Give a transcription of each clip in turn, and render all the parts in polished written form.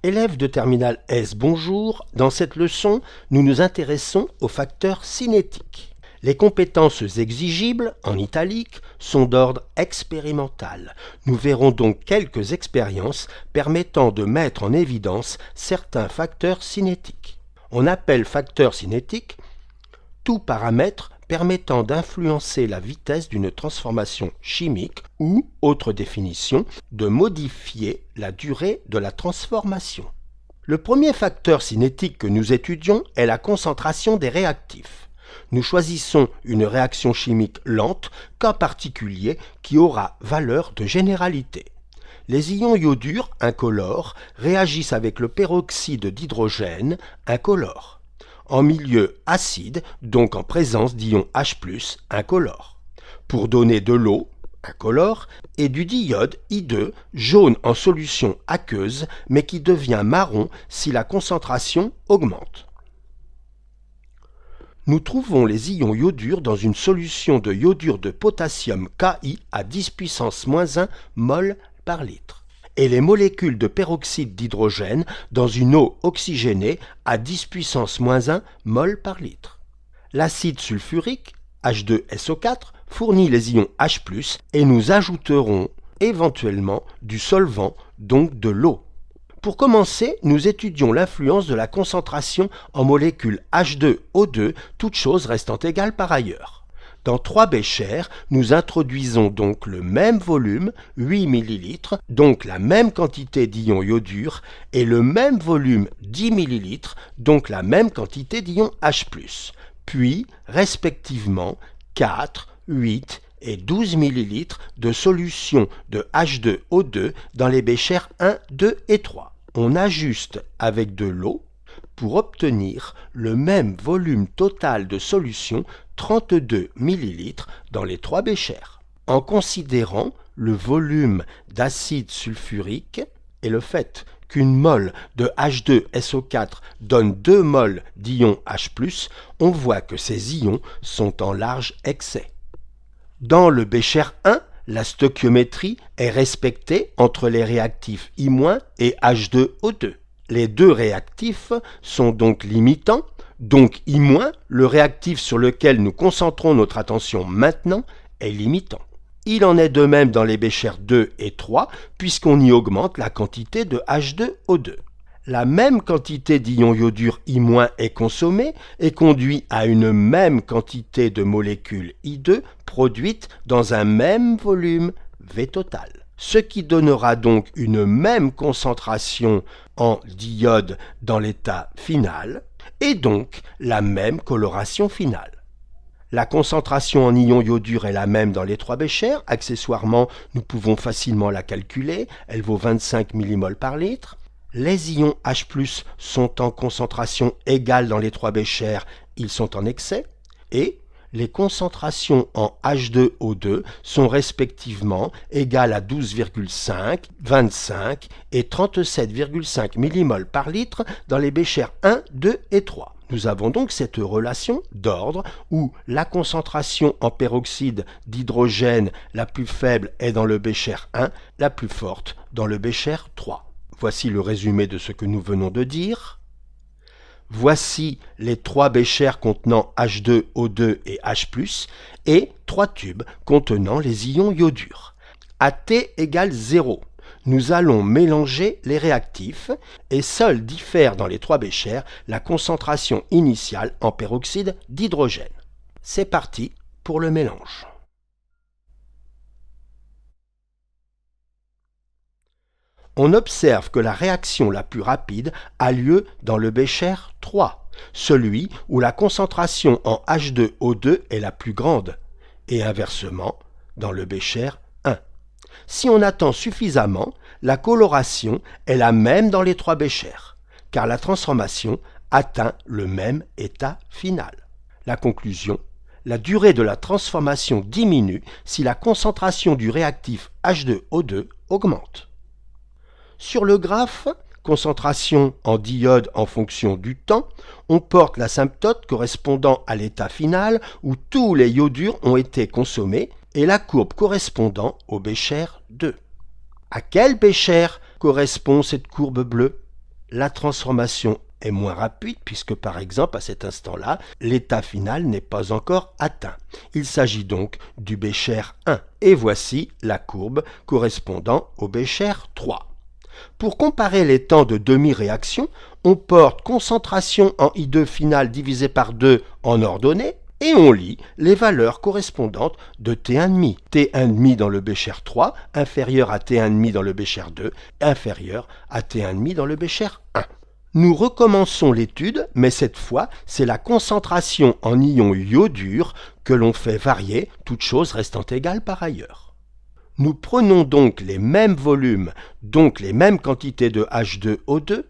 Élèves de terminale S, bonjour. Dans cette leçon, nous nous intéressons aux facteurs cinétiques. Les compétences exigibles, en italique, sont d'ordre expérimental. Nous verrons donc quelques expériences permettant de mettre en évidence certains facteurs cinétiques. On appelle facteur cinétique tout paramètre permettant d'influencer la vitesse d'une transformation chimique ou, autre définition, de modifier la durée de la transformation. Le premier facteur cinétique que nous étudions est la concentration des réactifs. Nous choisissons une réaction chimique lente, cas particulier qui aura valeur de généralité. Les ions iodures incolores réagissent avec le peroxyde d'hydrogène incolore. En milieu acide, donc en présence d'ions H+, incolores. Pour donner de l'eau, incolore, et du diode, I2, jaune en solution aqueuse, mais qui devient marron si la concentration augmente. Nous trouvons les ions iodures dans une solution de iodure de potassium Ki à 10 puissance moins 1 mol par litre. Et les molécules de peroxyde d'hydrogène dans une eau oxygénée à 10 puissance moins 1 mol par litre. L'acide sulfurique, H2SO4, fournit les ions H+, et nous ajouterons éventuellement du solvant, donc de l'eau. Pour commencer, nous étudions l'influence de la concentration en molécules H2O2, toutes choses restant égales par ailleurs. Dans 3 béchers, nous introduisons donc le même volume, 8 ml, donc la même quantité d'ions iodures, et le même volume, 10 ml, donc la même quantité d'ions H+, puis, respectivement, 4, 8 et 12 ml de solution de H2O2 dans les béchers 1, 2 et 3. On ajuste avec de l'eau pour obtenir le même volume total de solution, 32 ml, dans les 3 béchers. En considérant le volume d'acide sulfurique et le fait qu'une mole de H2SO4 donne 2 moles d'ions H+, on voit que ces ions sont en large excès. Dans le bécher 1, la stoichiométrie est respectée entre les réactifs I- et H2O2. Les deux réactifs sont donc limitants, donc I-, le réactif sur lequel nous concentrons notre attention maintenant, est limitant. Il en est de même dans les béchers 2 et 3, puisqu'on y augmente la quantité de H2O2. La même quantité d'ions iodures I- est consommée et conduit à une même quantité de molécules I2 produites dans un même volume V total. Ce qui donnera donc une même concentration en d'iode dans l'état final et donc la même coloration finale. La concentration en ions iodures est la même dans les 3 béchers. Accessoirement, nous pouvons facilement la calculer. Elle vaut 25 mmol par litre. Les ions H+ sont en concentration égale dans les 3 béchers. Ils sont en excès. Et les concentrations en H2O2 sont respectivement égales à 12,5, 25 et 37,5 mmol par litre dans les béchers 1, 2 et 3. Nous avons donc cette relation d'ordre où la concentration en peroxyde d'hydrogène la plus faible est dans le bécher 1, la plus forte dans le bécher 3. Voici le résumé de ce que nous venons de dire. Voici les 3 béchers contenant H2O2 et H+, et 3 tubes contenant les ions iodures. À T égale 0, nous allons mélanger les réactifs et seul diffère dans les 3 béchers la concentration initiale en peroxyde d'hydrogène. C'est parti pour le mélange. On observe que la réaction la plus rapide a lieu dans le bécher 3, celui où la concentration en H2O2 est la plus grande, et inversement dans le bécher 1. Si on attend suffisamment, la coloration est la même dans les 3 béchers, car la transformation atteint le même état final. La conclusion: la durée de la transformation diminue si la concentration du réactif H2O2 augmente. Sur le graphe, concentration en diode en fonction du temps, on porte l'asymptote correspondant à l'état final où tous les iodures ont été consommés et la courbe correspondant au bécher 2. À quel bécher correspond cette courbe bleue? la transformation est moins rapide puisque par exemple à cet instant-là, l'état final n'est pas encore atteint. Il s'agit donc du Bécher 1. Et voici la courbe correspondant au Bécher 3. Pour comparer les temps de demi-réaction, on porte concentration en I2 final divisé par 2 en ordonnée et on lit les valeurs correspondantes de T1,5. T1,5 dans le Bécher 3 inférieur à T1,5 dans le Bécher 2 inférieur à T1,5 dans le Bécher 1. Nous recommençons l'étude, mais cette fois, c'est la concentration en ion iodure que l'on fait varier, toutes choses restant égales par ailleurs. Nous prenons donc les mêmes volumes, donc les mêmes quantités de H2O2,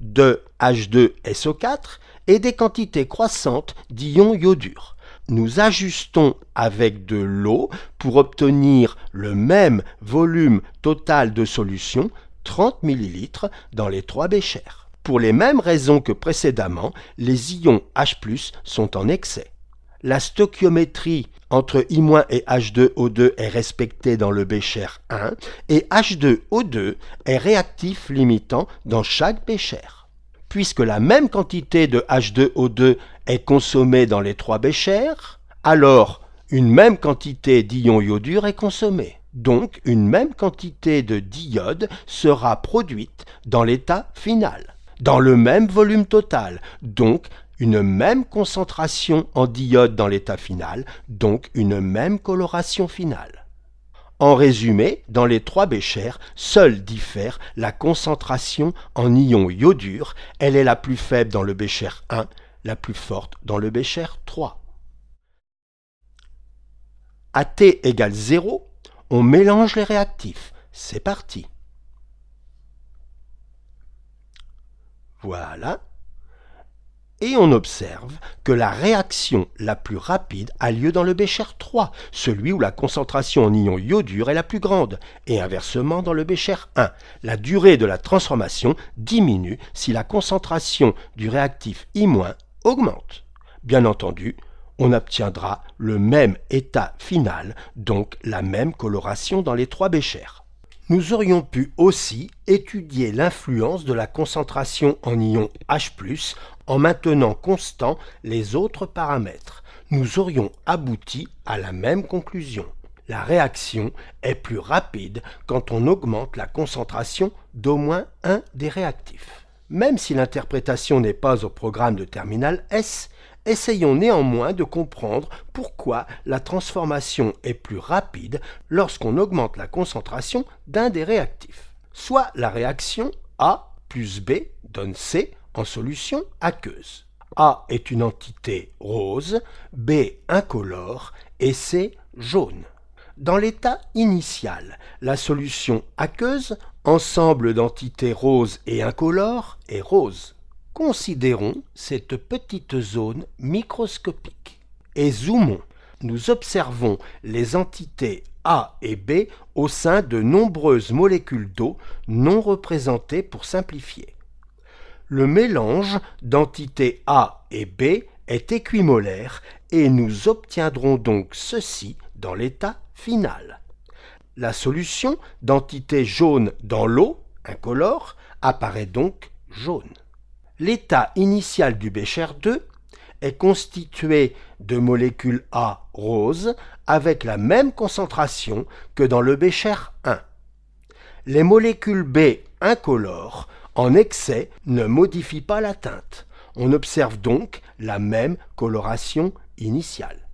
de H2SO4 et des quantités croissantes d'ions iodure. Nous ajustons avec de l'eau pour obtenir le même volume total de solution, 30 ml, dans les 3 béchers. Pour les mêmes raisons que précédemment, les ions H+ sont en excès. La stoichiométrie entre I- et H2O2 est respectée dans le Bécher 1 et H2O2 est réactif limitant dans chaque bécher. Puisque la même quantité de H2O2 est consommée dans les 3 béchers, alors une même quantité d'ion iodure est consommée. Donc une même quantité de diode sera produite dans l'état final, dans le même volume total, donc une même concentration en diode dans l'état final, donc une même coloration finale. En résumé, dans les 3 béchers, seule diffère la concentration en ion iodure. Elle est la plus faible dans le Bécher 1, la plus forte dans le Bécher 3. À T égale 0, on mélange les réactifs. C'est parti. Voilà. Et on observe que la réaction la plus rapide a lieu dans le Bécher 3, celui où la concentration en ion iodure est la plus grande, et inversement dans le Bécher 1. La durée de la transformation diminue si la concentration du réactif I- augmente. Bien entendu, on obtiendra le même état final, donc la même coloration dans les 3 béchers. Nous aurions pu aussi étudier l'influence de la concentration en ion H+, en maintenant constants les autres paramètres. Nous aurions abouti à la même conclusion. La réaction est plus rapide quand on augmente la concentration d'au moins un des réactifs. Même si l'interprétation n'est pas au programme de terminale S, essayons néanmoins de comprendre pourquoi la transformation est plus rapide lorsqu'on augmente la concentration d'un des réactifs. Soit la réaction A plus B donne C en solution aqueuse. A est une entité rose, B incolore et C jaune. Dans l'état initial, la solution aqueuse, ensemble d'entités roses et incolores, est rose. Considérons cette petite zone microscopique et zoomons. Nous observons les entités A et B au sein de nombreuses molécules d'eau non représentées pour simplifier. Le mélange d'entités A et B est équimolaire et nous obtiendrons donc ceci dans l'état final. La solution d'entités jaunes dans l'eau, incolore, apparaît donc jaune. L'état initial du Bécher 2 est constitué de molécules A roses avec la même concentration que dans le Bécher 1. Les molécules B incolores en excès ne modifient pas la teinte. On observe donc la même coloration initiale.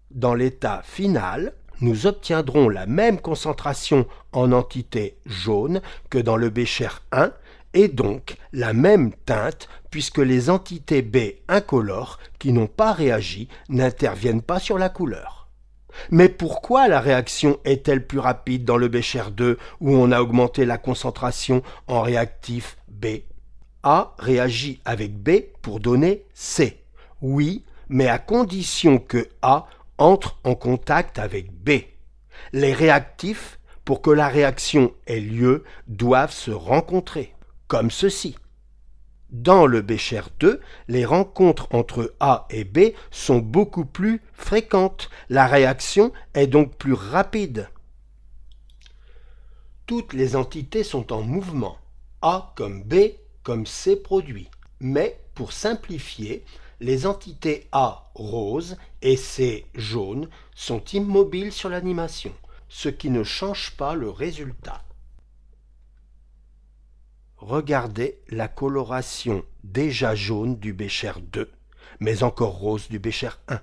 Dans l'état final, nous obtiendrons la même concentration en entités jaunes que dans le Bécher 1 et donc la même teinte puisque les entités B incolores qui n'ont pas réagi n'interviennent pas sur la couleur. Mais pourquoi la réaction est-elle plus rapide dans le Bécher 2 où on a augmenté la concentration en réactif B? A réagit avec B pour donner C. Oui, mais à condition que A entre en contact avec B. Les réactifs, pour que la réaction ait lieu, doivent se rencontrer, comme ceci. Dans le Bécher 2, les rencontres entre A et B sont beaucoup plus fréquentes. La réaction est donc plus rapide. Toutes les entités sont en mouvement, A comme B comme C produit. Mais, pour simplifier, les entités A rose et C jaune sont immobiles sur l'animation, ce qui ne change pas le résultat. Regardez la coloration déjà jaune du bécher 2, mais encore rose du bécher 1.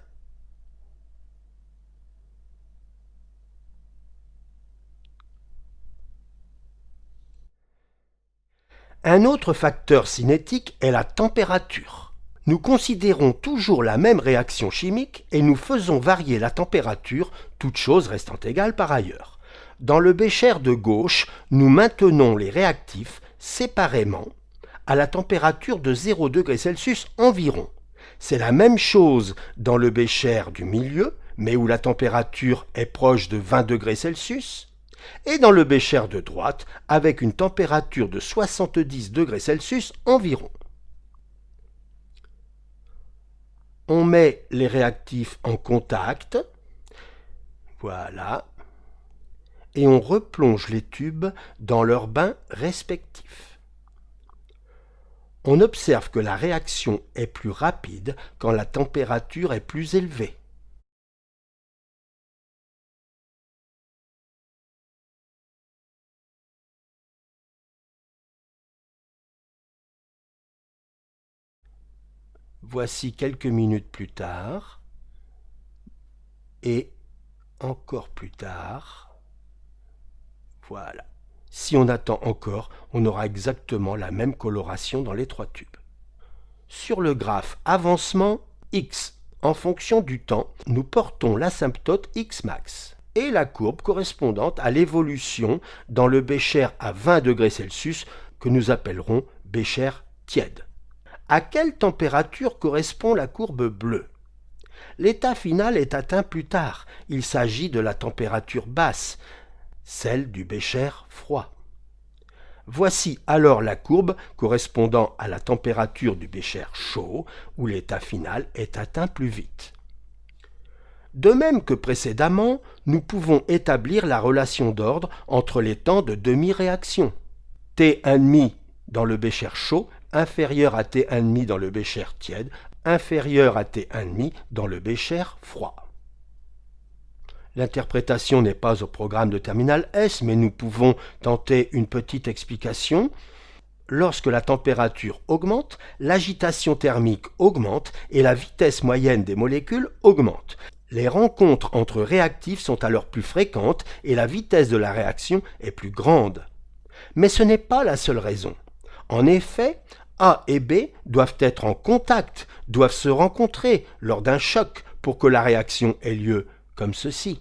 Un autre facteur cinétique est la température. Nous considérons toujours la même réaction chimique et nous faisons varier la température, toutes choses restant égales par ailleurs. Dans le bécher de gauche, nous maintenons les réactifs séparément à la température de 0 degrés Celsius environ. C'est la même chose dans le bécher du milieu, mais où la température est proche de 20 degrés Celsius, et dans le bécher de droite avec une température de 70 degrés Celsius environ. On met les réactifs en contact, voilà, et on replonge les tubes dans leurs bains respectifs. On observe que la réaction est plus rapide quand la température est plus élevée. Voici quelques minutes plus tard, et encore plus tard, voilà. Si on attend encore, on aura exactement la même coloration dans les trois tubes. Sur le graphe avancement X, en fonction du temps, nous portons l'asymptote Xmax et la courbe correspondante à l'évolution dans le bécher à 20 degrés Celsius que nous appellerons bécher tiède. À quelle température correspond la courbe bleue? L'état final est atteint plus tard. Il s'agit de la température basse, celle du bécher froid. Voici alors la courbe correspondant à la température du bécher chaud, où l'état final est atteint plus vite. De même que précédemment, nous pouvons établir la relation d'ordre entre les temps de demi-réaction. T1,5 dans le bécher chaud inférieur à T1,5 dans le bécher tiède, inférieur à T1,5 dans le bécher froid. L'interprétation n'est pas au programme de terminale S, mais nous pouvons tenter une petite explication. Lorsque la température augmente, l'agitation thermique augmente et la vitesse moyenne des molécules augmente. Les rencontres entre réactifs sont alors plus fréquentes et la vitesse de la réaction est plus grande. Mais ce n'est pas la seule raison. En effet, A et B doivent être en contact, doivent se rencontrer lors d'un choc pour que la réaction ait lieu, comme ceci.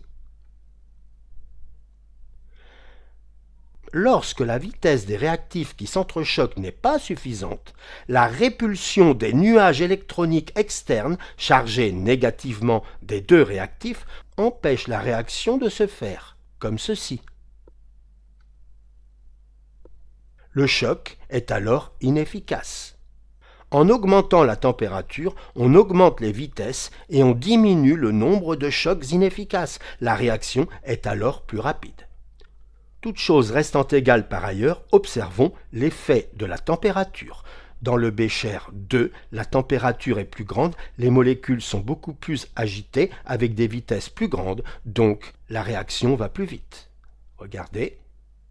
Lorsque la vitesse des réactifs qui s'entrechoquent n'est pas suffisante, la répulsion des nuages électroniques externes chargés négativement des deux réactifs empêche la réaction de se faire, comme ceci. Le choc est alors inefficace. En augmentant la température, on augmente les vitesses et on diminue le nombre de chocs inefficaces. La réaction est alors plus rapide. Toutes choses restant égales par ailleurs, observons l'effet de la température. Dans le bécher 2, la température est plus grande, les molécules sont beaucoup plus agitées avec des vitesses plus grandes, donc la réaction va plus vite. Regardez,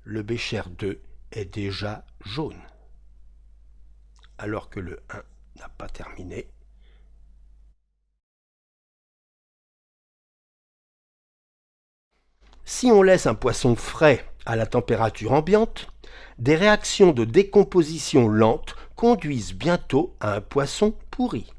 le bécher 2 est déjà jaune, alors que le 1 n'a pas terminé. Si on laisse un poisson frais à la température ambiante, des réactions de décomposition lente conduisent bientôt à un poisson pourri.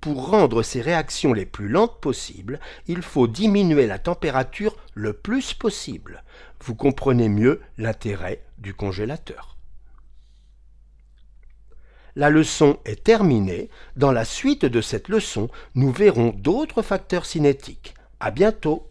Pour rendre ces réactions les plus lentes possibles, il faut diminuer la température le plus possible. Vous comprenez mieux l'intérêt du congélateur. La leçon est terminée. Dans la suite de cette leçon, nous verrons d'autres facteurs cinétiques. À bientôt!